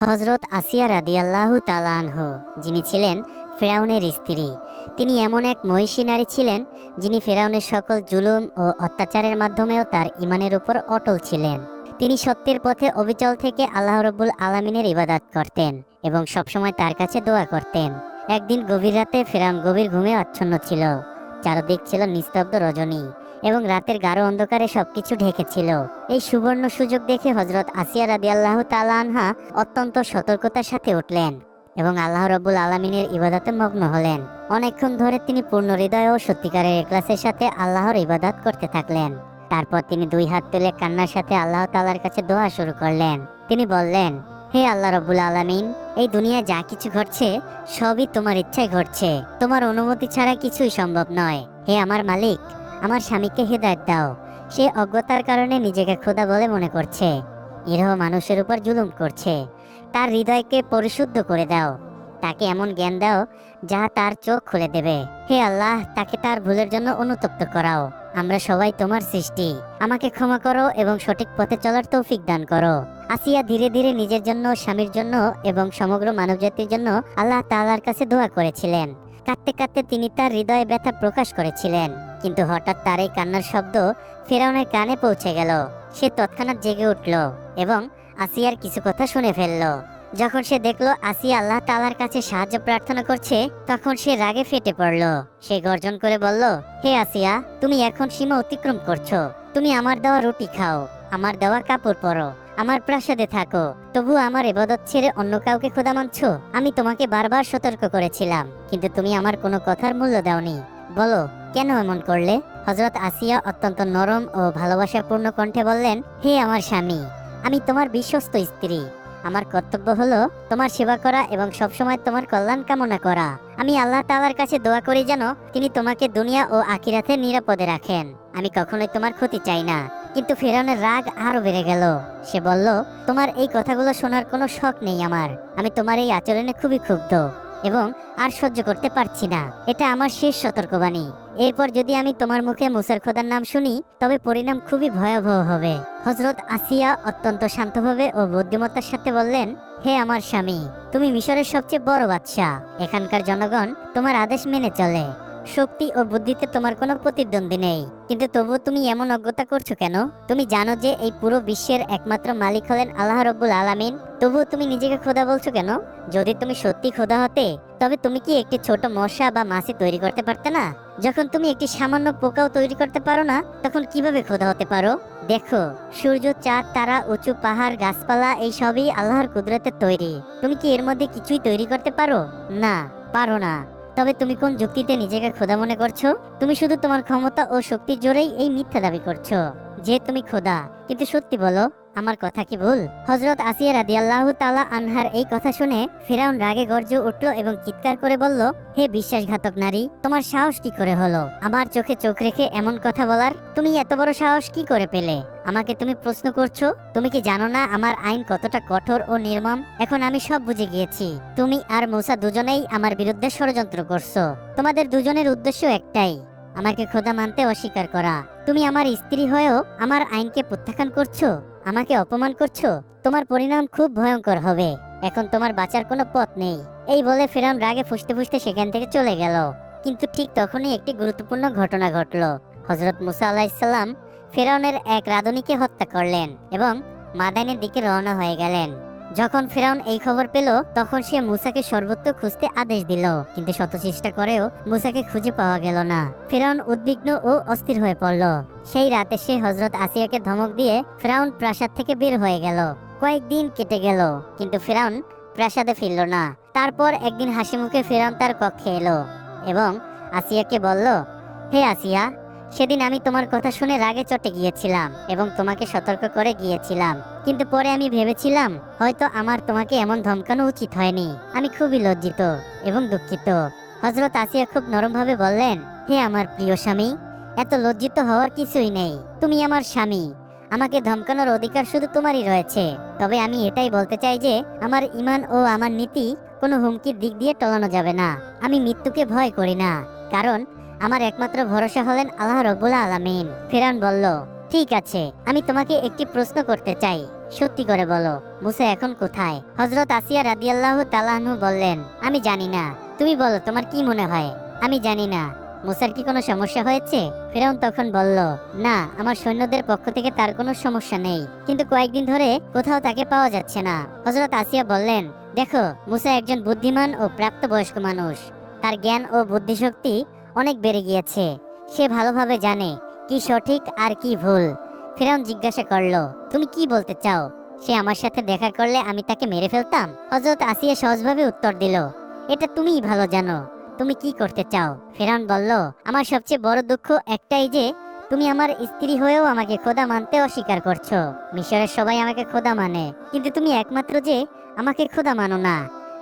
হযরত আসিয়া রাদিয়াল্লাহু তাআলা আনহু, যিনি ছিলেন ফেরাউনের স্ত্রী, তিনি এমন এক মহিষী নারী ছিলেন যিনি ফেরাউনের সকল জুলুম ও অত্যাচারের মাধ্যমেও তার ঈমানের উপর অটল ছিলেন। তিনি সত্যের পথে অবিচল থেকে আল্লাহ রাব্বুল আলামিনের ইবাদত করতেন এবং সবসময় তার কাছে দোয়া করতেন। একদিন গভীর রাতে ফেরাউন গভীর ঘুমে আচ্ছন্ন ছিল। চারদিক ছিল নিস্তব্ধ রজনী এবং রাতের গাঢ় অন্ধকারে সবকিছু ঢেকেছিল। এই সুবর্ণ সুযোগ দেখে হযরত আসিয়া রাদিয়াল্লাহু তাআলা আনহা অত্যন্ত সতর্কতার সাথে উঠলেন এবং আল্লাহ রাব্বুল আলামিনের ইবাদতে মগ্ন হলেন। অনেকক্ষণ ধরে তিনি পূর্ণ হৃদয় ও সত্যিকারের ইখলাসের সাথে আল্লাহর ইবাদত করতে থাকলেন। তারপর তিনি দুই হাত তুলে কান্নার সাথে আল্লাহ তাআলার কাছে দোয়া শুরু করলেন। তিনি বললেন, হে আল্লাহ রাব্বুল আলামিন, এই দুনিয়ায় যা কিছু ঘটছে সবই তোমার ইচ্ছায় ঘটছে। তোমার অনুমতি ছাড়া কিছুই সম্ভব নয়। হে আমার মালিক, আমার স্বামীকে হেদায়েত দাও। সে অজ্ঞতার কারণে নিজেকে খোদা বলে মনে করছে, নিরীহ মানুষের উপর জুলুম করছে। তার হৃদয়কে পরিশুদ্ধ করে দাও। তাকে এমন জ্ঞান দাও যা তার চোখ খুলে দেবে। হে আল্লাহ, তাকে তার ভুলের জন্য অনুতপ্ত করাও। আমরা সবাই তোমার সৃষ্টি। আমাকে ক্ষমা করো এবং সঠিক পথে চলার তৌফিক দান করো। আসিয়া ধীরে ধীরে নিজের জন্য, স্বামীর জন্য এবং সমগ্র মানবজাতির জন্য আল্লাহ তাআলার কাছে দোয়া করেছিলেন। কাঁদতে কাঁদতে তিনি তার হৃদয়ে ব্যথা প্রকাশ করেছিলেন। কিন্তু হঠাৎ তার এই কান্নার শব্দ ফেরাউনের কানে পৌঁছে গেল। সে তৎক্ষণাৎ জেগে উঠল এবং আসিয়ার কিছু কথা শুনে ফেলল। যখন সে দেখল আসিয়া আল্লাহ তাআলার কাছে সাহায্য প্রার্থনা করছে, তখন সে রাগে ফেটে পড়ল। সে গর্জন করে বলল, হে আসিয়া, তুমি এখন সীমা অতিক্রম করছো। তুমি আমার দেওয়া রুটি খাও, আমার দেওয়া কাপড় পরো, আমার প্রাসাদে থাকো, তবু আমার ইবাদত ছেড়ে অন্য কাউকে খোদা মানছো। আমি তোমাকে বারবার সতর্ক করেছিলাম, কিন্তু তুমি আমার কোনো কথার মূল্য দাওনি। বলো, কেন এমন করলে? হযরত আসিয়া অত্যন্ত নরম ও ভালোবাসাপূর্ণ কণ্ঠে বললেন, হে আমার স্বামী, আমি তোমার বিশ্বস্ত স্ত্রী। আমার কর্তব্য হলো তোমার সেবা করা এবং সবসময় তোমার কল্যাণ কামনা করা। আমি আল্লাহ তাআলার কাছে দোয়া করি যেন তিনি তোমাকে দুনিয়া ও আখিরাতে নিরাপদে রাখেন। আমি কখনোই তোমার ক্ষতি চাই না। কিন্তু ফেরাউনের রাগ আরো বেড়ে গেল। সে বলল, তোমার এই কথাগুলো শোনার কোনো শখ নেই আমার। আমি তোমার এই আচরণে খুবই ক্ষুব্ধ এবং আর সহ্য করতে পারছি না। এটা আমার শেষ সতর্কবাণী। এরপর যদি আমি তোমার মুখে মুসার খোদার নাম শুনি, তবে পরিণাম খুবই ভয়াবহ হবে। হযরত আসিয়া অত্যন্ত শান্তভাবে ও বুদ্ধিমত্তার সাথে বললেন, হে আমার স্বামী, তুমি মিশরের সবচেয়ে বড় বাদশা। এখানকার জনগণ তোমার আদেশ মেনে চলে। শক্তি ও বুদ্ধিতে তোমার কোনো প্রতিদ্বন্দ্বী নেই। কিন্তু তবুও তুমি এমন অজ্ঞতা করছো কেন? তুমি জানো যে এই পুরো বিশ্বের একমাত্র মালিক হলেন আল্লাহ রাব্বুল আলামিন। তবুও তুমি নিজেকে খোদা বলছো কেন? যদি তুমি সত্যি খোদা হতে, তবে তুমি কি একটি ছোট মশা বা মাছি তৈরি করতে পারতে না? যখন তুমি একটি সামান্য পোকাও তৈরি করতে পারো না, তখন কিভাবে খোদা হতে পারো? দেখো, সূর্য, চাঁদ, তারা, উঁচু পাহাড়, গাছপালা, এই সবই আল্লাহর কুদরতের তৈরি। তুমি কি এর মধ্যে কিছুই তৈরি করতে পারো? না, পারো না। তবে তুমি কোন যুক্তিতে নিজেকে খোদা মনে করছো? তুমি শুধু তোমার ক্ষমতা ও শক্তির জোরেই এই মিথ্যা দাবি করছো যে তুমি খোদা। কিন্তু সত্যি বলো, আমার কথা কি ভুল? হযরত আসিয়া রাদিয়াল্লাহু তাআলা আনহার এই কথা শুনে ফিরআউন রাগে গর্জে উঠল এবং চিৎকার করে বলল, হে বিশ্বাসঘাতক নারী, তোমার সাহস কি করে হলো আমার চোখে চোখ রেখে এমন কথা বলার? তুমি এত বড় সাহস কি করে পেলে? আমাকে তুমি প্রশ্ন করছো? তুমি কি জানো না আমার আইন কতটা কঠোর ও নির্মম? এখন আমি সব বুঝে গিয়েছি। তুমি আর মূসা দুজনেই আমার বিরুদ্ধে ষড়যন্ত্র করছো। তোমাদের দুজনের উদ্দেশ্য একটাই, আমাকে খোদা মানতে অস্বীকার করা। তুমি আমার স্ত্রী হয়েও আমার আইনকে প্রত্যাখ্যান করছো, আমাকে অপমান করছো। তোমার পরিণাম খুব ভয়ঙ্কর হবে। এখন তোমার বাঁচার কোনো পথ নেই। এই বলে ফিরআউন রাগে ফুঁসতে ফুঁসতে সেখান থেকে চলে গেল। কিন্তু ঠিক তখনই একটি গুরুত্বপূর্ণ ঘটনা ঘটল। হযরত মূসা আলাইহিস সালাম ফিরআউনের এক রাঁধুনিকে হত্যা করলেন এবং মাদায়েনের দিকে রওনা হয়ে গেলেন। যখন ফিরআউন এই খবর পেল, তখন সে মূসাকে সর্বত্র খুঁজতে আদেশ দিল। কিন্তু শত চেষ্টা করেও মূসাকে খুঁজে পাওয়া গেল না। ফিরআউন উদ্বিগ্ন ও অস্থির হয়ে পড়ল। সেই রাতে সে হযরত আসিয়াকে ধমক দিয়ে ফিরআউন প্রাসাদ থেকে বের হয়ে গেল। কয়েকদিন কেটে গেল, কিন্তু ফিরআউন প্রাসাদে ফিরল না। তারপর একদিন হাসি মুখে ফিরআউন তার কক্ষে এলো এবং আসিয়াকে বলল, হে আসিয়া, সেদিন আমি তোমার কথা শুনে রাগে চটে গিয়েছিলাম এবং তোমাকে সতর্ক করে গিয়েছিলাম। কিন্তু পরে আমি ভেবেছিলাম হয়তো আমার তোমাকে এমন ধমকানো উচিত হয়নি। আমি খুবই লজ্জিত এবং দুঃখিত। হযরত আসিয়া খুব নরমভাবে বললেন, হে আমার প্রিয় স্বামী, এত লজ্জিত হওয়ার কিছুই নেই। তুমি আমার স্বামী। আমাকে ধমকানোর অধিকার শুধু তোমারই রয়েছে। তবে আমি এটাই বলতে চাই যে আমার ঈমান ও আমার নীতি কোনো হুমকির দিক দিয়ে টলানো যাবে না। আমি মৃত্যুকে ভয় করি না, কারণ আমার একমাত্র ভরসা হলেন আল্লাহ রাব্বুল আলামিন। ফিরআউন বলল, ঠিক আছে, আমি তোমাকে একটি প্রশ্ন করতে চাই। সত্যি করে বলো, মুসা এখন কোথায়? হযরত আসিয়া রাদিয়াল্লাহু তাআলা আনহু বললেন, আমি জানি না, তুমি বলো তোমার কি মনে হয়? আমি জানি না। মুসার কি কোনো সমস্যা হয়েছে? ফিরআউন তখন বলল, না, আমার সৈন্যদের পক্ষ থেকে তার কোনো সমস্যা নেই, কিন্তু কয়েকদিন ধরে কোথাও তাকে পাওয়া যাচ্ছে না। হযরত আসিয়া বললেন, দেখো, মুসা একজন বুদ্ধিমান ও প্রাপ্তবয়স্ক মানুষ। তার জ্ঞান ও বুদ্ধিশক্তি অনেক বেড়ে গিয়েছে। সে ভালোভাবে জানে কি সঠিক আর কি ভুল। ফিরআউন জিজ্ঞাসা করলো, তুমি কি বলতে চাও? সে আমার সাথে দেখা করলে আমি তাকে মেরে ফেলতাম? হযরত আসিয়া সহজভাবে উত্তর দিল, এটা তুমিই ভালো জানো। তুমি কি করতে চাও? ফিরআউন বলল, আমার সবচেয়ে বড় দুঃখ একটাই যে তুমি আমার স্ত্রী হয়েও আমাকে খোদা মানতে অস্বীকার করছো। মিশরের সবাই আমাকে খোদা মানে, কিন্তু তুমি একমাত্র যে আমাকে খোদা মানো না।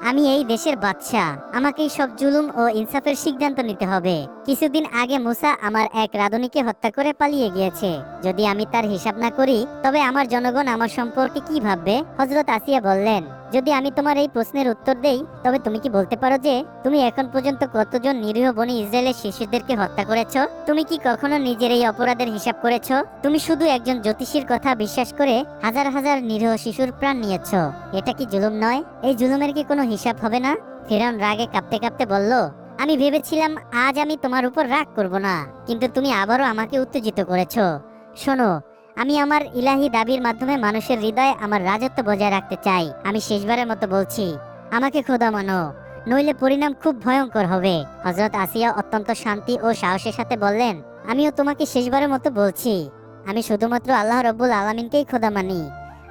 আমি এই দেশের বাদশা, আমাকেই সব জুলুম ও ইনসাফের সিদ্ধান্ত নিতে হবে। কিছুদিন আগে মুসা আমার এক রাধুনীকে হত্যা করে পালিয়ে গিয়েছে। যদি আমি তার হিসাব না করি, তবে আমার জনগণ আমার সম্পর্কে কি ভাববে? হযরত আসিয়া বললেন, যদি আমি তোমার এই প্রশ্নের উত্তর দেই, তবে তুমি কি বলতে পারো যে তুমি এখন পর্যন্ত কতজন নিরীহ বনি ইসরায়েলের শিশুদেরকে হত্যা করেছো? তুমি কি কখনো নিজের এই অপরাধের হিসাব করেছো? তুমি শুধু একজন জ্যোতিষীর কথা বিশ্বাস করে হাজার হাজার নিরীহ শিশুর প্রাণ নিয়েছো। এটা কি জুলুম নয়? এই জুলুমের কি কোনো হিসাব হবে না? ফিরআউন রাগে কাঁপতে কাঁপতে বলল, আমি ভেবেছিলাম আজ আমি তোমার উপর রাগ করব না, কিন্তু তুমি আবারও আমাকে উত্তেজিত করেছো। শোনো, আমি আমার ইলাহি দাবির মাধ্যমে মানুষের হৃদয়ে আমার রাজত্ব বজায় রাখতে চাই। আমি শেষবারের মতো বলছি, আমাকে খোদা মানো, নইলে পরিণাম খুব ভয়ঙ্কর হবে। হযরত আসিয়া অত্যন্ত শান্তি ও সাহসের সাথে বললেন, আমিও তোমাকে শেষবারের মতো বলছি, আমি শুধুমাত্র আল্লাহ রাব্বুল আলামিনকেই খোদা মানি।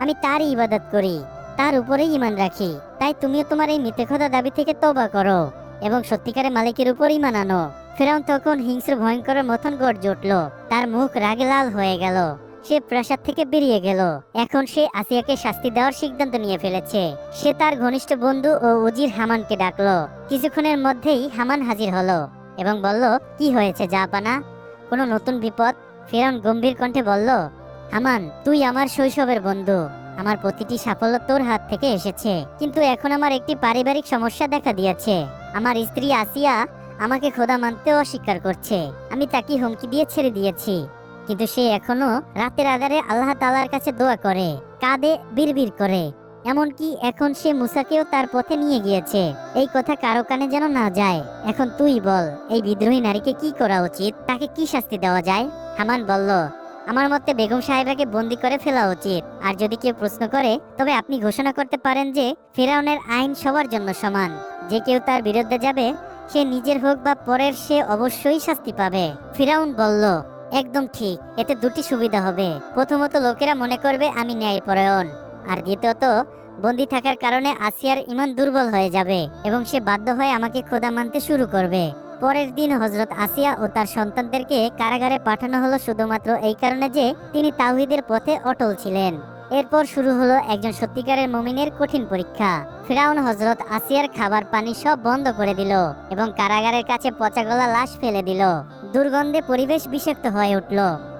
আমি তারই ইবাদত করি, তার উপরেই ঈমান রাখি। তাই তুমিও তোমার এই মিথ্যে খোদা দাবি থেকে তওবা করো এবং সত্যিকারের মালিকের উপর ঈমান আনো। ফিরআউন তখন হিংস্র ভয়ঙ্করের মতন গর্জে উঠল। তার মুখ রাগে লাল হয়ে গেল। সে প্রাসাদ থেকে বেরিয়ে গেল। এখন সে আসিয়াকে শাস্তি দেওয়ার সিদ্ধান্ত নিয়ে ফেলেছে। সে তার ঘনিষ্ঠ বন্ধু ও উজির হামানকে ডাকলো। কিছুক্ষণের মধ্যেই হামান হাজির হলো এবং বলল, কি হয়েছে জাপানা? কোনো নতুন বিপদ? ফিরআউন গম্ভীর কণ্ঠে বলল, হামান, তুই আমার শৈশবের বন্ধু। আমার প্রতিটি সাফল্য তোর হাত থেকে এসেছে, কিন্তু এখন আমার একটি পারিবারিক সমস্যা দেখা দিয়েছে। আমার স্ত্রী আসিয়া আমাকে খোদা মানতে অস্বীকার করছে। আমি তাকে হুমকি দিয়ে ছেড়ে দিয়েছি, কিন্তু সে এখনো রাতের আধারে আল্লাহ তাআলার কাছে দোয়া করে, কাঁদে, বিড়বিড় করে। এমনকি এখন সে মুসাকেও তার পথে নিয়ে গিয়েছে। এই কথা কারো কানে যেন না যায়। এখন তুই বল, এই বিদ্রোহী নারীকে কি করা উচিত? তাকে কি শাস্তি দেওয়া যায়? হামান বলল, আমার মতে বেগম সাহেবাকে বন্দী করে ফেলা উচিত। আর যদি কেউ প্রশ্ন করে, তবে আপনি ঘোষণা করতে পারেন যে ফিরআউনের আইন সবার জন্য সমান। যে কেউ তার বিরুদ্ধে যাবে, সে নিজের হোক বা পরের, সে অবশ্যই শাস্তি পাবে। ফিরআউন বলল, একদম ঠিক, এতে দুটি সুবিধা হবে। প্রথমত, লোকেরা মনে করবে আমি ন্যায়পরায়ণ, আর দ্বিতীয়ত, বন্দী থাকার কারণে আসিয়ার ঈমান দুর্বল হয়ে যাবে এবং সে বাধ্য হয়ে আমাকে খোদা মানতে শুরু করবে। পরের দিন হযরত আসিয়া ও তার সন্তানদেরকে কারাগারে পাঠানো হলো শুধুমাত্র এই কারণে যে তিনি তাওহীদের পথে অটল ছিলেন। এরপর শুরু হলো একজন সত্যিকারের মুমিনের কঠিন পরীক্ষা। ফিরআউন হযরত আসিয়ার খাবার পানি সব বন্ধ করে দিল এবং কারাগারের কাছে পচাগলা লাশ ফেলে দিল। দুর্গন্ধে পরিবেশ বিষাক্ত হয়ে উঠল।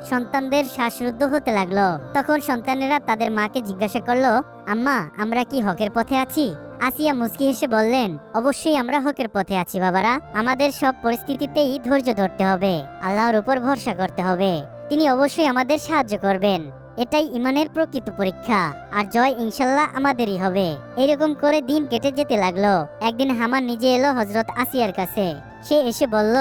সন্তানদের শ্বাসরুদ্ধ হতে লাগলো। তখন সন্তানেরা তাদের মাকে জিজ্ঞাসা করলো, আম্মা, আমরা কি হকের পথে আছি? আসিয়া মুস্কি হেসে বললেন, অবশ্যই আমরা হকের পথে আছি বাবারা। আমাদের সব পরিস্থিতিতেই ধৈর্য ধরতে হবে, আল্লাহর উপর ভরসা করতে হবে। তিনি অবশ্যই আমাদের সাহায্য করবেন। এটাই ইমানের প্রকৃত পরীক্ষা, আর জয় ইনশাল্লাহ আমাদেরই হবে। এরকম করে দিন কেটে যেতে লাগলো। একদিন হামান নিজে এলো হযরত আসিয়ার কাছে। সে এসে বলল,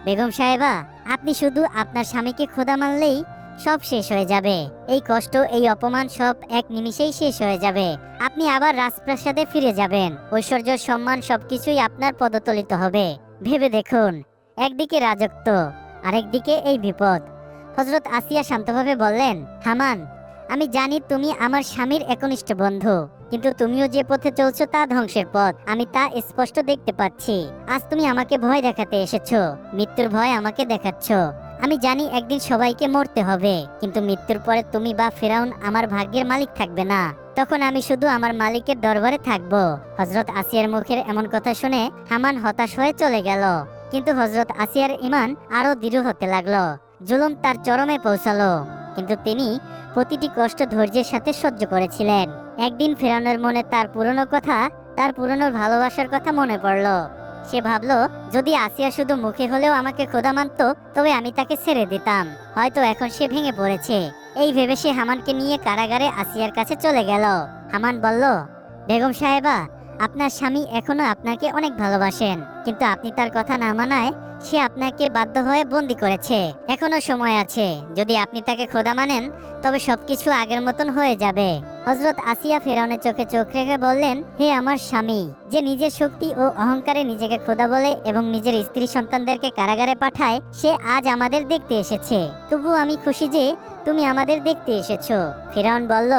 বেগম সাহেবা, আপনি শুধু আপনার স্বামীকে খোদা মানলেই সব শেষ হয়ে যাবে। এই কষ্ট, এই অপমান সব এক নিমিষেই শেষ হয়ে যাবে। আপনি আবার রাজপ্রাসাদে ফিরে যাবেন। ঐশ্বর্য, সম্মান সবকিছুই আপনার পদতলিত হবে। ভেবে দেখুন, একদিকে রাজত্ব, আরেকদিকে এই বিপদ। হযরত আসিয়া শান্তভাবে বললেন, হামান, আমি জানি তুমি আমার স্বামীর একনিষ্ঠ বন্ধু, কিন্তু তুমিও যে পথে চলছো তা ধ্বংসের পথ। আমি তা স্পষ্ট দেখতে পাচ্ছি। আজ তুমি আমাকে ভয় দেখাতে এসেছো, মৃত্যুর ভয় আমাকে দেখাচ্ছ। আমি জানি একদিন সবাইকে মরতে হবে, কিন্তু মৃত্যুর পরে তুমি বা ফিরআউন আমার ভাগ্যের মালিক থাকবে না। তখন আমি শুধু আমার মালিকের দরবারে থাকবো। হযরত আসিয়ার মুখের এমন কথা শুনে হামান হতাশ হয়ে চলে গেল। কিন্তু হযরত আসিয়ার ঈমান আরো দৃঢ় হতে লাগলো। জুলুম তার চরমে পৌঁছালো, কিন্তু তিনি প্রতিটি কষ্ট ধৈর্যের সাথে সহ্য করেছিলেন। একদিন ফিরআউনের মনে তার পুরনো কথা, তার পুরনো ভালোবাসার কথা মনে পড়লো। সে ভাবলো, যদি আসিয়া শুধু মুখে হলেও আমাকে খোদা মানত, তবে আমি তাকে ছেড়ে দিতাম। হয়তো এখন সে ভেঙে পড়েছে, এই ভেবে সে হামানকে নিয়ে কারাগারে আসিয়ার কাছে চলে গেল। হামান বলল, বেগম সাহেবা, আপনার স্বামী এখনো আপনাকে অনেক ভালোবাসেন, কিন্তু আপনি তার কথা না মানায় সে আপনাকে বাধ্য হয়ে বন্দি করেছে। এখনো সময় আছে, যদি আপনি তাকে খোদা মানেন তবে সবকিছু আগের মতন হয়ে যাবে। হযরত আসিয়া ফেরাউনের চোখে চোখ রেখে বললেন, হে আমার স্বামী, যে নিজের শক্তি ও অহংকারে নিজেকে খোদা বলে এবং নিজের স্ত্রী সন্তানদেরকে কারাগারে পাঠায়, সে আজ আমাদের দেখতে এসেছে। তবু আমি খুশি যে তুমি আমাদের দেখতে এসেছো। ফেরাউন বলল,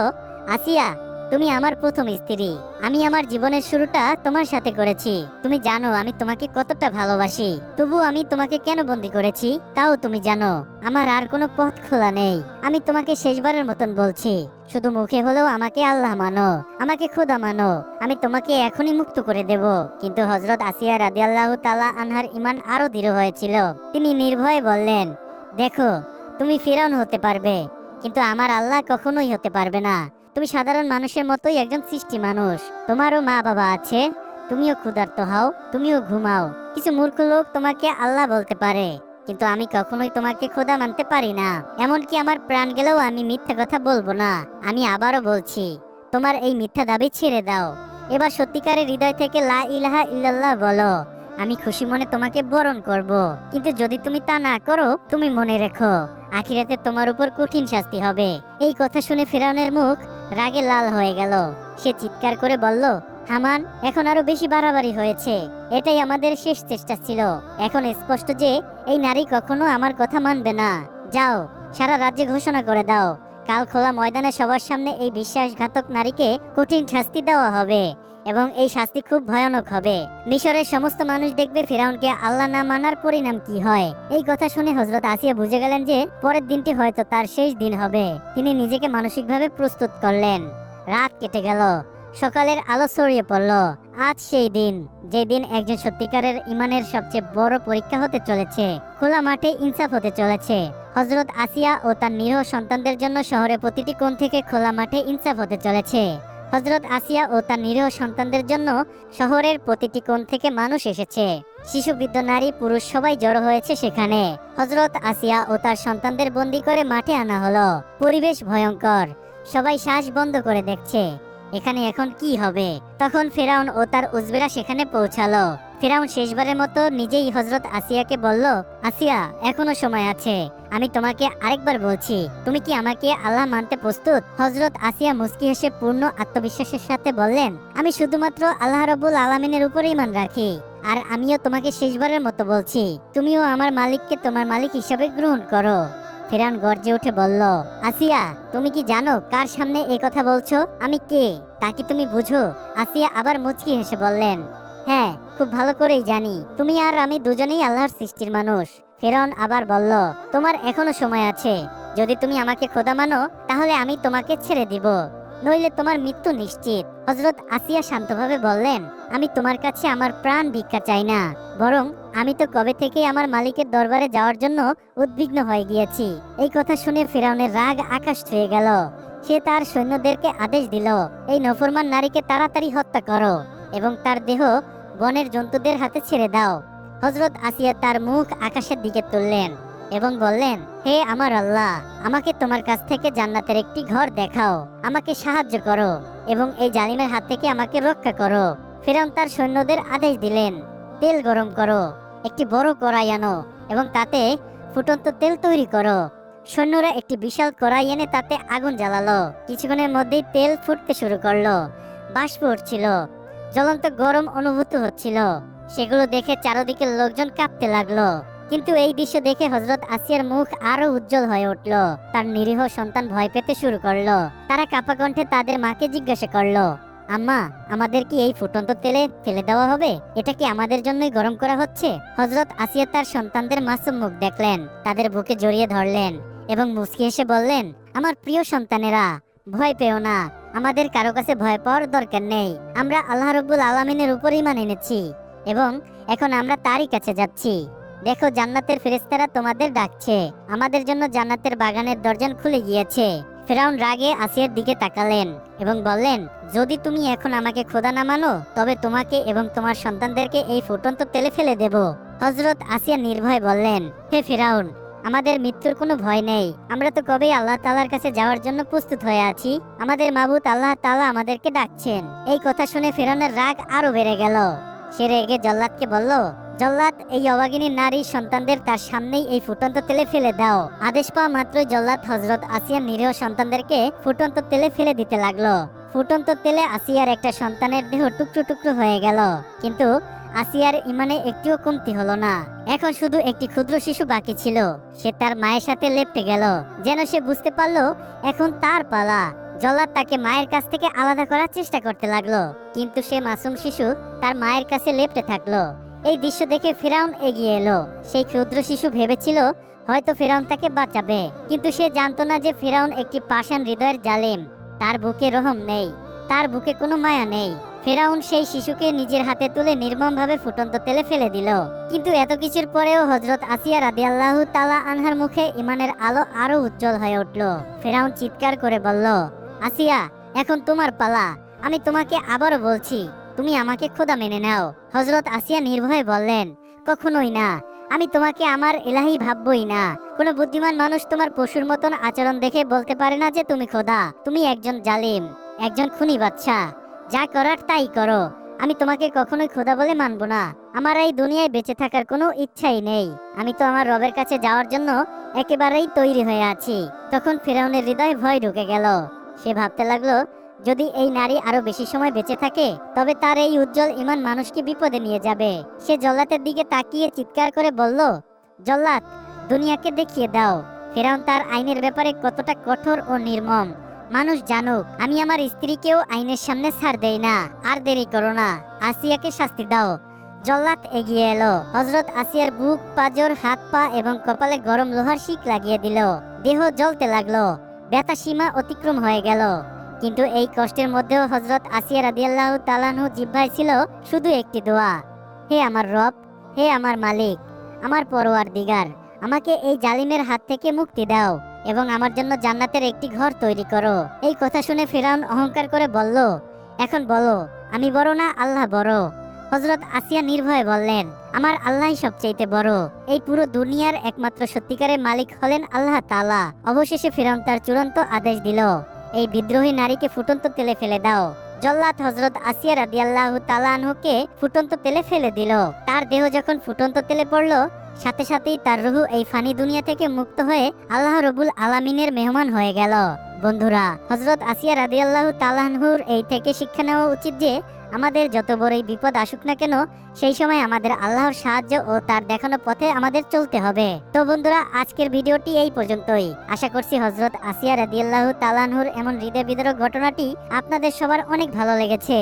আসিয়া, তুমি আমার প্রথম স্ত্রী। আমি আমার জীবনের শুরুটা তোমার সাথে করেছি। তুমি জানো আমি তোমাকে কতটা ভালোবাসি। তবু আমি তোমাকে কেন বন্দি করেছি তাও তুমি জানো। আমার আর কোনো পথ খোলা নেই। আমি তোমাকে শেষবারের মতন বলছি, শুধু মুখে হলেও আমাকে আল্লাহ মানো, আমাকে খোদা মানো। আমি তোমাকে এখনই মুক্ত করে দেব। কিন্তু হযরত আসিয়া রাদিয়াল্লাহু তাআলা আনহার ঈমান আরো দৃঢ় হয়েছিল। তিনি নির্ভয়ে বললেন, দেখো, তুমি ফিরআউন হতে পারবে, কিন্তু আমার আল্লাহ কখনোই হতে পারবে না। তুমি সাধারণ মানুষের মতোই একজন সৃষ্টি মানুষ। তোমারও মা বাবা আছে, তুমিও ক্ষুধার্ত হও, তুমিও ঘুমাও। কিছু মূর্খ লোক তোমাকে আল্লাহ বলতে পারে, কিন্তু আমি কখনোই তোমাকে খোদা মানতে পারি না। এমনকি আমার প্রাণ গেলেও আমি মিথ্যা কথা বলবো না। আমি আবারও বলছি, তোমার এই মিথ্যা দাবি ছেড়ে দাও। এবার সত্যিকারের হৃদয় থেকে লা ইলাহা ইল্লাল্লাহ বলো। আমি খুশি মনে তোমাকে বরণ করব। কিন্তু যদি তুমি তা না করো, তুমি মনে রেখো, আখিরাতে তোমার উপর কঠিন শাস্তি হবে। এই কথা শুনে ফিরআউনের মুখ রাগে লাল হয়ে গেল। সে চিৎকার করে বলল, হামান, এখন আরো বেশি বাড়াবাড়ি হয়েছে। এটাই আমাদের শেষ চেষ্টা ছিল। এখন স্পষ্ট যে এই নারী কখনো আমার কথা মানবে না। যাও, সারা রাজ্যে ঘোষণা করে দাও, কাল খোলা ময়দানে সবার সামনে এই বিশ্বাসঘাতক নারীকে কঠিন শাস্তি দেওয়া হবে, এবং এই শাস্তি খুব ভয়ানক হবে। মিশরের সমস্ত মানুষ দেখবে ফিরআউনকে আল্লাহ না মানার পরিণাম কি হয়। এই কথা শুনে হযরত আসিয়া বুঝে গেলেন যে পরের দিনটি হয়তো তার শেষ দিন হবে। তিনি নিজেকে মানসিকভাবে প্রস্তুত করলেন। রাত কেটে গেল, সকালের আলো ছড়িয়ে পড়ল। আজ সেই দিন, যে দিন একজন সত্যিকারের ইমানের সবচেয়ে বড় পরীক্ষা হতে চলেছে। খোলা মাঠে ইনসাফ হতে চলেছে। হযরত আসিয়া ও তার নিরীহ সন্তানদের জন্য শহরের প্রতিটি কোণ থেকে খোলা মাঠে ইনসাফ হতে চলেছে। হযরত আসিয়া ও তার নিরীহ সন্তানদের জন্য শহরের প্রতিটি কোণ থেকে মানুষ এসেছে। শিশু, বৃদ্ধ, নারী, পুরুষ সবাই জড়ো হয়েছে সেখানে। হযরত আসিয়া ও তার সন্তানদের বন্দী করে মাঠে আনা হলো। পরিবেশ ভয়ঙ্কর, সবাই শ্বাস বন্ধ করে দেখছে এখানে এখন কি হবে। তখন ফেরাউন ও তার উজবেরা সেখানে পৌঁছালো। ফেরাউন শেষবারের মতো নিজেই হযরত আসিয়াকে বলল, আসিয়া, এখনো সময় আছে। আমি তোমাকে আরেকবার বলছি, তুমি কি আমাকে আল্লাহ মানতে প্রস্তুত? হযরত আসিয়া মুস্কি হেসে পূর্ণ আত্মবিশ্বাসের সাথে বললেন, আমি শুধুমাত্র আল্লাহ রাব্বুল আলামিনের উপর ঈমান রাখি। আর আমিও তোমাকে শেষবারের মতো বলছি, তুমিও আমার মালিককে তোমার মালিক হিসেবে গ্রহণ করো। ফেরাউন গর্জে উঠে বলল, আসিয়া, তুমি কি জানো কার সামনে এই কথা বলছো? আমি কে তা কি তুমি বুঝো? আসিয়া আবার মুচকি হেসে বললেন, হ্যাঁ, খুব ভালো করেই জানি। তুমি আর আমি দুজনেই আল্লাহর সৃষ্টির মানুষ। ফেরাউন আবার বলল, তোমার এখনো সময় আছে। যদি তুমি আমাকে খোদা মানো তাহলে আমি তোমাকে ছেড়ে দিব, নইলে তোমার মৃত্যু নিশ্চিত। হযরত আসিয়া শান্তভাবে বললেন, আমি তোমার কাছে আমার প্রাণ ভিক্ষা চাই না, বরং আমি তো কবে থেকেই আমার মালিকের দরবারে যাওয়ার জন্য উদ্বিগ্ন হয়ে গিয়েছি। এই কথা শুনে ফিরআউনের রাগ আকাশ ছুঁয়ে গেল। সে তার সৈন্যদেরকে আদেশ দিল, এই নফরমান নারীকে তাড়াতাড়ি হত্যা করো এবং তার দেহ বনের জন্তুদের হাতে ছেড়ে দাও। হযরত আসিয়া তার মুখ আকাশের দিকে তুললেন এবং বললেন, হে আমার আল্লাহ, আমাকে তোমার কাছ থেকে জান্নাতের একটি ঘর দেখাও। আমাকে সাহায্য করো এবং এই জালিমের হাত থেকে আমাকে রক্ষা করো। ফিরআউন তার সৈন্যদের আদেশ দিলেন, তেল গরম করো, একটি বড় কড়াই আনো এবং তাতে ফুটন্ত তেল তৈরি করো। সৈন্যরা একটি বিশাল কড়াই এনে তাতে আগুন জ্বালালো। কিছুক্ষণের মধ্যেই তেল ফুটতে শুরু করলো। বাষ্প উঠছিল, জ্বলন্ত গরম অনুভূত হচ্ছিল। সেগুলো দেখে চারদিকের লোকজন কাঁপতে লাগলো। কিন্তু এই দৃশ্য দেখে হযরত আসিয়ার মুখ আরো উজ্জ্বল হয়ে উঠল। তার নিরীহ সন্তান ভয় পেতে শুরু করলো। তারা কাঁপা কণ্ঠে তাদের মাকে জিজ্ঞাসা করলো, আম্মা, আমাদের কি এই ফুটন্ত তেলে ফেলে দেওয়া হবে? এটা কি আমাদের জন্যই গরম করা হচ্ছে? হযরত আসিয়া তার সন্তানদের মাসুম মুখ দেখলেন, তাদের বুকে জড়িয়ে ধরলেন এবং মুচকি হেসে বললেন, আমার প্রিয় সন্তানেরা, ভয় পেও না। আমাদের কারো কাছে ভয় পাওয়ার দরকার নেই। আমরা আল্লাহ রাব্বুল আলামিনের উপর ঈমান এনেছি এবং এখন আমরা তারই কাছে যাচ্ছি। দেখো, জান্নাতের ফেরেশতারা তোমাদের ডাকছে। আমাদের জন্য জান্নাতের বাগানের দরজা খুলে গিয়েছে। ফিরআউন রাগে আসিয়ার দিকে তাকালেন এবং বললেন, যদি তুমি এখন আমাকে খোদা না মানো তবে তোমাকে এবং তোমার সন্তানদেরকে এই ফুটন্ত তেলে ফেলে দেব। হযরত আসিয়া নির্ভয়ে বললেন, হে ফিরআউন, আমাদের মৃত্যুর কোনো ভয় নেই। আমরা তো কবেই আল্লাহ তাআলার কাছে যাওয়ার জন্য প্রস্তুত হয়ে আছি। আমাদের মাবুদ আল্লাহ তাআলা আমাদেরকে ডাকছেন। এই কথা শুনে ফিরআউনের রাগ আরো বেড়ে গেল। সে রেগে জল্লাদকে বলল, জল্লাদ, এই অভাগিনী নারী সন্তানদের তার সামনেই এই ফুটন্ত তেলে ফেলে দাও। আদেশ পাওয়া মাত্রই জল্লাদ হযরত আসিয়ার নিরীহ সন্তানদেরকে ফুটন্ত তেলে ফেলে দিতে লাগলো। ফুটন্ত তেলে আসিয়ার একটা সন্তানের দেহ টুকরো টুকরো হয়ে গেল, কিন্তু আসিয়ার ইমানে একটিও কমতি হলো না। এখন শুধু একটি ক্ষুদ্র শিশু বাকি ছিল। সে তার মায়ের সাথে লেপ্টে গেল, যেন সে বুঝতে পারলো এখন তার পালা। জল্লাদ তাকে মায়ের কাছ থেকে আলাদা করার চেষ্টা করতে লাগলো, কিন্তু সে মাসুম শিশু তার মায়ের কাছে লেপ্টে থাকলো। এই দৃশ্য দেখে ফিরআউন এগিয়ে এলো। সেই ক্ষুদ্র শিশু ভেবেছিল হয়তো ফিরআউন তাকে বাঁচাবে, কিন্তু সে জানতো না যে ফিরআউন একটি পাষাণ হৃদয়ের জালিম। তার বুকে রহম নেই, তার বুকে কোনো মায়া নেই। ফিরআউন সেই শিশুকে নিজের হাতে তুলে নির্মমভাবে ফুটন্ত তেলে ফেলে দিল। কিন্তু এত কিছুর পরেও হযরত আসিয়া রাদিয়াল্লাহু তাআলা আনহার মুখে ঈমানের আলো আরো উজ্জ্বল হয়ে উঠল। ফিরআউন চিৎকার করে বলল, আসিয়া, এখন তোমার পালা। আমি তোমাকে আবারও বলছি, তুমি আমাকে খোদা মেনে নাও। হযরত আসিয়া নির্ভয়ে বললেন, কখনোই না। আমি তোমাকে আমার ইলাহি ভাববই না। কোনো বুদ্ধিমান মানুষ তোমার পশুর মতন আচরণ দেখে বলতে পারে না যে তুমি খোদা। তুমি একজন জালিম, একজন খুনি বাদশা। যা করার তাই করো। আমি তোমাকে কখনোই খোদা বলে মানব না। আমার এই দুনিয়ায় বেঁচে থাকার কোনো ইচ্ছাই নেই। আমি তো আমার রবের কাছে যাওয়ার জন্য একেবারেই তৈরি হয়ে আছি। তখন ফিরআউনের হৃদয়ে ভয় ঢুকে গেল। সে ভাবতে লাগলো, যদি এই নারী আরো বেশি সময় বেঁচে থাকে তবে তার এই উজ্জ্বল ঈমান মানুষকে বিপদে নিয়ে যাবে। সে জল্লাদের দিকে তাকিয়ে চিৎকার করে বলল, জল্লাদ, দুনিয়াকে দেখিয়ে দাও ফিরআউন তার আইনের ব্যাপারে কতটা কঠোর ও নির্মম। মানুষ জানুক আমি আমার স্ত্রীকেও আইনের সামনে ছাড় দেই না। আর দেরি করো না, আসিয়াকে শাস্তি দাও। জল্লাদ এগিয়ে এলো। হযরত আসিয়ার বুক, পাঁজর, হাত পা এবং কপালে গরম লোহার শিক লাগিয়ে দিল। দেহ জ্বলতে লাগলো। ব্যথা সীমা অতিক্রম হয়ে গেল। কিন্তু এই কষ্টের মধ্যেও হযরত আসিয়া রাদিয়াল্লাহু তাআলা আনহু জিহ্বায় ছিল শুধু একটি দোয়া, হে আমার রব, হে আমার মালিক, আমার পরওয়ারদিগার, আমাকে এই জালিমের হাত থেকে মুক্তি দাও এবং আমার জন্য জান্নাতের একটি ঘর তৈরি করো। এই কথা শুনে ফিরআউন অহংকার করে বলল, এখন বলো, আমি বড় না আল্লাহ বড়? হযরত আসিয়া নির্ভয়ে বললেন, আমার আল্লাহই সবচেয়ে বড়। এই পুরো দুনিয়ার একমাত্র সত্যিকারের মালিক হলেন আল্লাহ তাআলা। অবশেষে ফিরআউন তার চূড়ান্ত আদেশ দিল, এই বিদ্রোহী নারীকে ফুটন্ত তেলে ফেলে দাও। জল্লাদ হযরত আসিয়া রাদিয়াল্লাহু তাআলা আনহুকে ফুটন্ত তেলে ফেলে দিল। তার দেহ যখন ফুটন্ত তেলে পড়ল, সাথে সাথেই তার রূহ এই ফানি দুনিয়া থেকে মুক্ত হয়ে আল্লাহ রব্বুল আলামিনের মেহমান হয়ে গেল। বন্ধুরা, হযরত আসিয়া রাদিয়াল্লাহু তাআলা আনহুর এই থেকে শিক্ষা নেওয়া উচিত যে আমাদের যত বড়ই বিপদ আসুক না কেন, সেই সময় আমাদের আল্লাহর সাহায্য ও তার দেখানো পথে আমাদের চলতে হবে। তো বন্ধুরা, আজকের ভিডিওটি এই পর্যন্তই। আশা করছি হযরত আসিয়া রাদিয়াল্লাহু তাআলা আনহুর এমন হৃদয় বিদারক ঘটনাটি আপনাদের সবার অনেক ভালো লেগেছে।